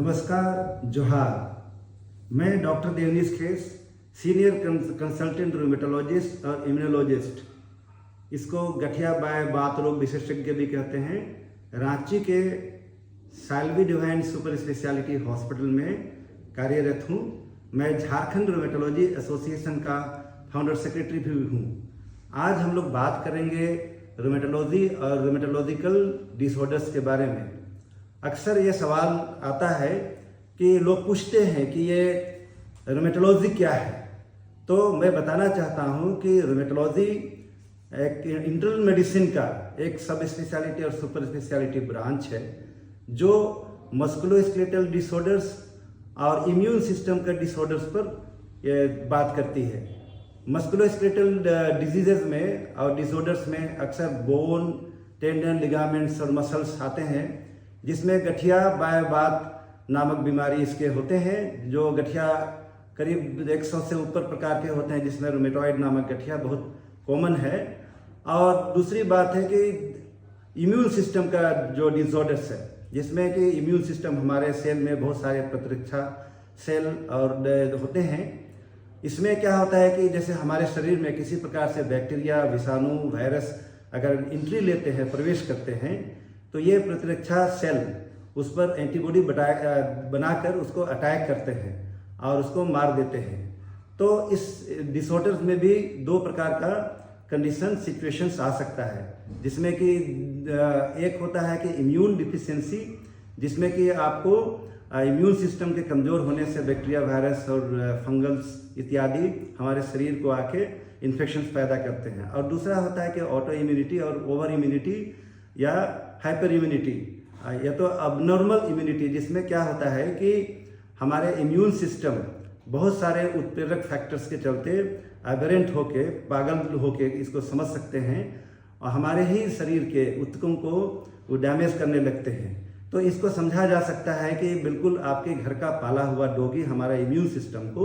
नमस्कार, जोहार। मैं डॉक्टर देवनीश खेस, सीनियर कंसल्टेंट रूमेटोलॉजिस्ट और इम्यूनोलॉजिस्ट, इसको गठिया बाय बात रोग विशेषज्ञ भी कहते हैं, रांची के Salvi divine super speciality hospital में कार्यरत हूँ। मैं झारखंड रूमेटोलॉजी एसोसिएशन का फाउंडर सेक्रेटरी भी हूँ। आज हम लोग बात करेंगे रूमेटोलॉजी और रूमेटोलॉजिकल डिसऑर्डर्स के बारे में। अक्सर ये सवाल आता है कि लोग पूछते हैं कि ये रूमेटोलॉजी क्या है। तो मैं बताना चाहता हूँ कि रूमेटोलॉजी एक इंटरनल मेडिसिन का एक सब स्पेशलिटी और सुपर स्पेशलिटी ब्रांच है जो मस्कुलोस्केलेटल डिसऑर्डर्स और इम्यून सिस्टम के डिसऑर्डर्स पर ये बात करती है। मस्कुलोस्केलेटल डिजीजेज में और डिसऑर्डर्स में अक्सर बोन, टेंडन, लिगामेंट्स और मसल्स आते हैं, जिसमें गठिया बाय बात नामक बीमारी इसके होते हैं। जो गठिया करीब 100 से ऊपर प्रकार के होते हैं, जिसमें रूमेटॉइड नामक गठिया बहुत कॉमन है। और दूसरी बात है कि इम्यून सिस्टम का जो डिसऑर्डर्स है, जिसमें कि इम्यून सिस्टम हमारे सेल में बहुत सारे प्रतिरक्षा सेल और होते हैं। इसमें क्या होता है कि जैसे हमारे शरीर में किसी प्रकार से बैक्टीरिया, विषाणु, वायरस अगर एंट्री लेते हैं, प्रवेश करते हैं, तो ये प्रतिरक्षा सेल उस पर एंटीबॉडी बनाकर उसको अटैक करते हैं और उसको मार देते हैं। तो इस डिसऑर्डर्स में भी दो प्रकार का कंडीशन सिचुएशंस आ सकता है, जिसमें कि एक होता है कि इम्यून डिफिशियंसी, जिसमें कि आपको इम्यून सिस्टम के कमज़ोर होने से बैक्टीरिया, वायरस और फंगल्स इत्यादि हमारे शरीर को आके इन्फेक्शंस पैदा करते हैं। और दूसरा होता है कि ऑटो इम्यूनिटी और ओवर इम्यूनिटी या हाइपर इम्यूनिटी, या तो अबनॉर्मल इम्यूनिटी, जिसमें क्या होता है कि हमारे इम्यून सिस्टम बहुत सारे उत्प्रेरक फैक्टर्स के चलते एबरेंट होके, पागल होके इसको समझ सकते हैं और हमारे ही शरीर के ऊतकों को वो डैमेज करने लगते हैं। तो इसको समझा जा सकता है कि बिल्कुल आपके घर का पाला हुआ डॉगी हमारा इम्यून सिस्टम को,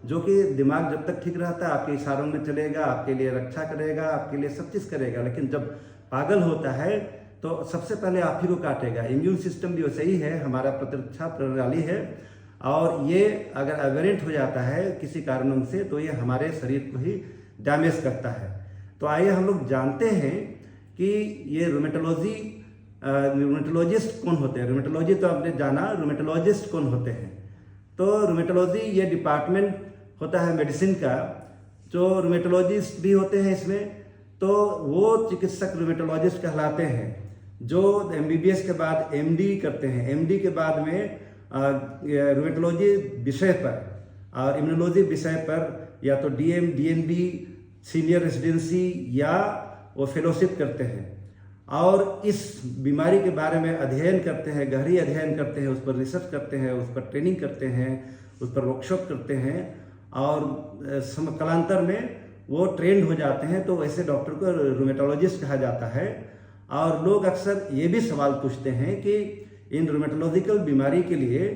जो कि दिमाग जब तक ठीक रहता है आपके इशारों में चलेगा, आपके लिए रक्षा करेगा, आपके लिए सब चीज़ करेगा, लेकिन जब पागल होता है तो सबसे पहले आप ही को काटेगा। इम्यून सिस्टम भी वैसे ही है, हमारा प्रतिरक्षा प्रणाली है, और ये अगर एबरेंट हो जाता है किसी कारणों से तो ये हमारे शरीर को ही डैमेज करता है। तो आइए हम लोग जानते हैं कि ये रूमेटोलॉजिस्ट कौन होते हैं। रूमेटोलॉजी तो आपने जाना, रूमेटोलॉजिस्ट कौन होते हैं। तो रूमेटोलॉजी ये डिपार्टमेंट होता है मेडिसिन का, जो रूमेटोलॉजिस्ट भी होते हैं इसमें। तो वो चिकित्सक रूमेटोलॉजिस्ट कहलाते हैं जो एमबीबीएस के बाद एमडी करते हैं। एमडी के बाद में रूमेटोलॉजी विषय पर और इम्यूनोलॉजी विषय पर या तो डीएम, डीएनबी, सीनियर रेजिडेंसी या वो फेलोशिप करते हैं और इस बीमारी के बारे में अध्ययन करते हैं, गहरी अध्ययन करते हैं, उस पर रिसर्च करते हैं, उस पर ट्रेनिंग करते हैं, उस पर वर्कशॉप करते हैं और कालांतर में वो ट्रेंड हो जाते हैं। तो ऐसे डॉक्टर को रूमेटोलॉजिस्ट कहा जाता है। और लोग अक्सर ये भी सवाल पूछते हैं कि इन रूमेटोलॉजिकल बीमारी के लिए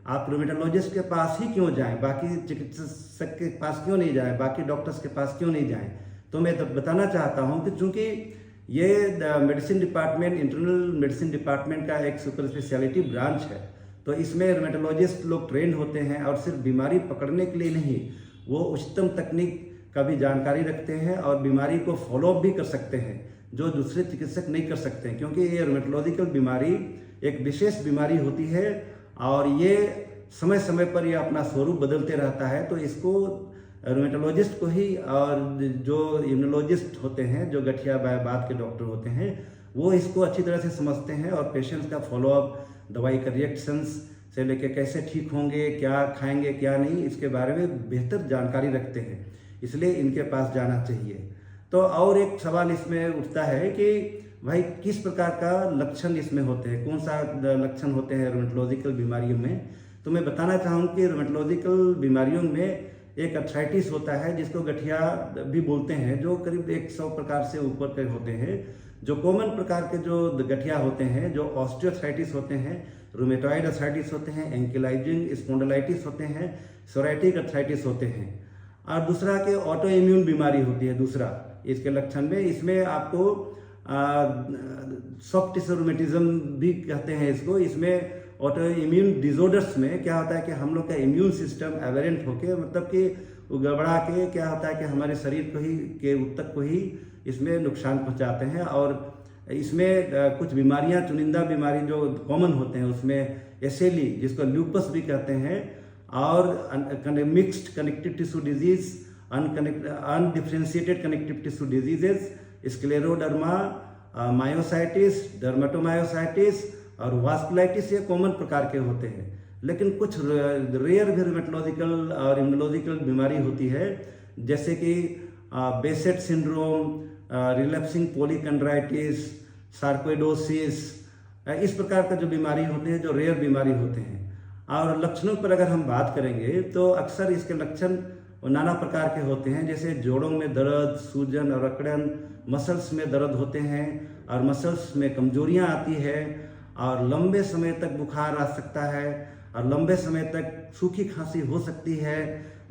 आप रूमेटोलॉजिस्ट के पास ही क्यों जाएं, बाकी चिकित्सक के पास क्यों नहीं जाएं, बाकी डॉक्टर्स के पास क्यों नहीं जाएं। तो मैं बताना चाहता हूं कि चूंकि ये medicine department, internal medicine department का एक सुपर स्पेशलिटी ब्रांच है, तो इसमें रूमेटोलॉजिस्ट लोग ट्रेंड होते हैं और सिर्फ बीमारी पकड़ने के लिए नहीं, वो उच्चतम तकनीक का भी जानकारी रखते हैं और बीमारी को फॉलोअप भी कर सकते हैं, जो दूसरे चिकित्सक नहीं कर सकते हैं। क्योंकि ये रूमेटोलॉजिकल बीमारी एक विशेष बीमारी होती है और ये समय समय पर ये अपना स्वरूप बदलते रहता है। तो इसको रूमेटोलॉजिस्ट को ही, और जो इम्यूनोलॉजिस्ट होते हैं, जो गठिया बाय बात के डॉक्टर होते हैं, वो इसको अच्छी तरह से समझते हैं और पेशेंट्स का फॉलोअप, दवाई का रिएक्शंस से लेकर कैसे ठीक होंगे, क्या खाएंगे क्या नहीं, इसके बारे में बेहतर जानकारी रखते हैं, इसलिए इनके पास जाना चाहिए। तो और एक सवाल इसमें उठता है कि भाई किस प्रकार का लक्षण इसमें होते हैं, कौन सा लक्षण होते हैं रूमेटोलॉजिकल बीमारियों में। तो मैं बताना चाहूँगा कि रूमेटोलॉजिकल बीमारियों में एक अर्थराइटिस होता है, जिसको गठिया भी बोलते हैं, जो करीब 100 प्रकार से ऊपर के होते हैं। जो कॉमन प्रकार के जो गठिया होते हैं, जो ऑस्टियोआर्थराइटिस होते हैं, रूमेटॉइड अर्थराइटिस होते हैं, एंकिलाइजिंग स्पॉन्डिलाइटिस होते हैं, सोराइटिक अर्थराइटिस होते हैं। और दूसरा के ऑटो इम्यून बीमारी होती है, दूसरा इसके लक्षण में। इसमें आपको सॉफ्ट टिश्यू रूमेटिज्म भी कहते हैं इसको। इसमें ऑटो इम्यून डिजॉर्डर्स में क्या होता है कि हम लोग का इम्यून सिस्टम एवेरेंट होके, मतलब कि वो गड़बड़ा के क्या होता है कि हमारे शरीर को ही के ऊतक को ही इसमें नुकसान पहुंचाते हैं। और इसमें कुछ बीमारियां, चुनिंदा बीमारी जो कॉमन होते हैं उसमें एसएलई, जिसको ल्यूपस भी कहते हैं, और mixed connective tissue disease, undifferentiated connective tissue diseases, scleroderma, myositis, dermatomyositis और वास्कुलाइटिस, ये कॉमन प्रकार के होते हैं। लेकिन कुछ रेयर भी रूमेटोलॉजिकल और इम्यूनोलॉजिकल बीमारी होती है, जैसे कि बेसेट सिंड्रोम, रिलैप्सिंग पॉलीकंड्राइटिस, सार्कोइडोसिस, इस प्रकार का जो बीमारी होते हैं, जो रेयर बीमारी होते हैं। और लक्षणों पर अगर हम बात करेंगे तो अक्सर इसके लक्षण नाना प्रकार के होते हैं, जैसे जोड़ों में दर्द, सूजन और अकड़न, मसल्स में दर्द होते हैं और मसल्स में कमजोरियां आती है, और लंबे समय तक बुखार आ सकता है, और लंबे समय तक सूखी खांसी हो सकती है,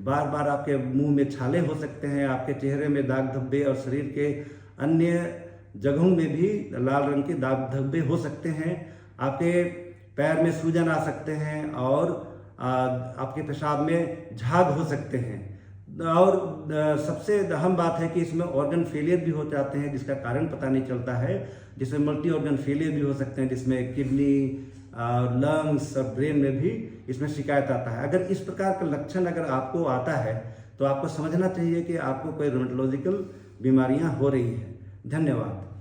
बार बार आपके मुंह में छाले हो सकते हैं, आपके चेहरे में दाग धब्बे और शरीर के अन्य जगहों में भी लाल रंग के दाग धब्बे हो सकते हैं, आपके पैर में सूजन आ सकते हैं, और आपके पेशाब में झाग हो सकते हैं। और सबसे अहम बात है कि इसमें ऑर्गन फेलियर भी हो जाते हैं, जिसका कारण पता नहीं चलता है, जिसमें मल्टी ऑर्गन फेलियर भी हो सकते हैं, जिसमें किडनी, लंग्स और ब्रेन में भी इसमें शिकायत आता है। अगर इस प्रकार का लक्षण अगर आपको आता है तो आपको समझना चाहिए कि आपको कोई रूमेटोलॉजिकल बीमारियां हो रही है। धन्यवाद।